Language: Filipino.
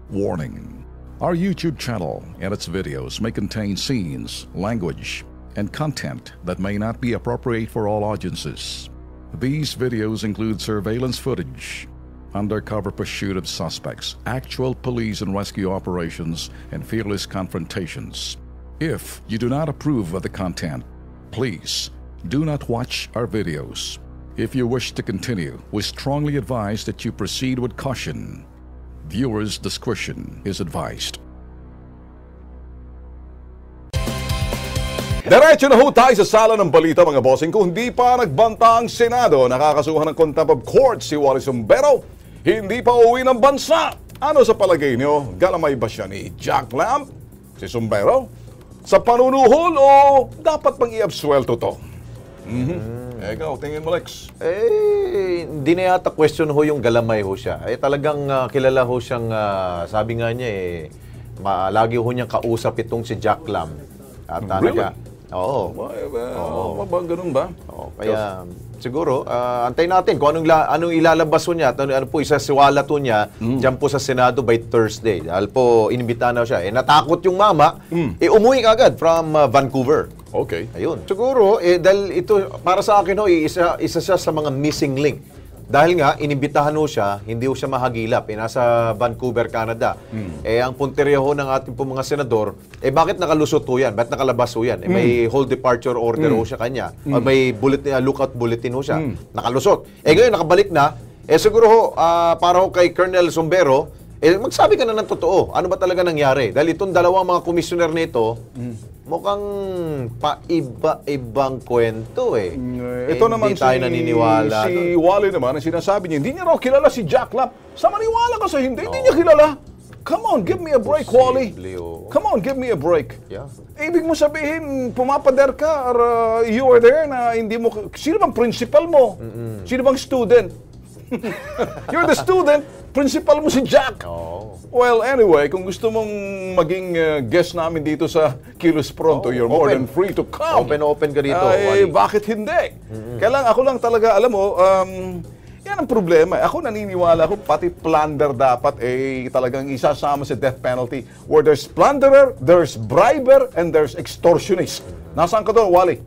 Warning: our YouTube channel and its videos may contain scenes, language, and content that may not be appropriate for all audiences. These videos include surveillance footage, undercover pursuit of suspects, actual police and rescue operations, and fearless confrontations. If you do not approve of the content, please do not watch our videos. If you wish to continue, we strongly advise that you proceed with caution. Viewers' discretion is advised. Diretso na ho tayo sa sala ng balita, mga bossing. Kung hindi pa nagbanta ang Senado, nakakasuhan ng contempt of court si Wally Zumbero, hindi pa uwi ng bansa. Ano sa palagay niyo? Galamay ba siya ni Jack Lamb, si Zumbero, sa panunuhol o dapat pang i-absuelto to? Ikaw, tingin mo, Lex. Hindi na yata question ho yung galamay ho siya. Talagang kilala ho siyang, sabi nga niya lagi ho niyang kausap itong si Jack Lamb. At Really? Oo. Ganun ba? Oo, kaya siguro, antayin natin kung anong ilalabas ho niya. Ano po, isasiwala to niya dyan po sa Senado by Thursday. Dahil po, inimbita na siya. Natakot yung mama, umuwi agad from Vancouver. Okay. Ayun. Siguro, dahil ito, para sa akin, isa siya sa mga missing link. Dahil nga, inimbitahan ho siya, hindi ho siya mahagilap. Nasa Vancouver, Canada. Ang punteriya ho ng ating po mga senador, bakit nakalusot ho yan? Bakit nakalabas ho yan? May whole departure order ho siya kanya. May lookout bulletin ho siya. Nakalusot. Ngayon, nakabalik na. Siguro ho, para ho kay Colonel Zumbero, magsabi ka na ng totoo. Ano ba talaga nangyari? Dahil itong dalawang mga komisyoner nito, mukhang paiba-ibang kwento Ito naman hindi tayo naniniwala. Si Wally naman, ang sinasabi niya, hindi niya raw kilala si Jack Lamb. Sa maniwala ka sa hindi niya kilala. Come on, give me a break, Wally. Come on, give me a break. Yeah. Ibig mo sabihin, pumapader ka or you were there na hindi mo... Sino bang principal mo? Sino bang student? You're the student, principal mo si Jack. Well, anyway, kung gusto mong maging guest namin dito sa Kilos Pronto, you're more than free to come. Open ka dito. Bakit hindi? Kailangan ako lang talaga, alam mo, yan ang problema. Ako naniniwala ko, pati plunder dapat talagang isasama sa death penalty. Where there's plunderer, there's briber, and there's extortionist. Nasaan ka doon, Wally?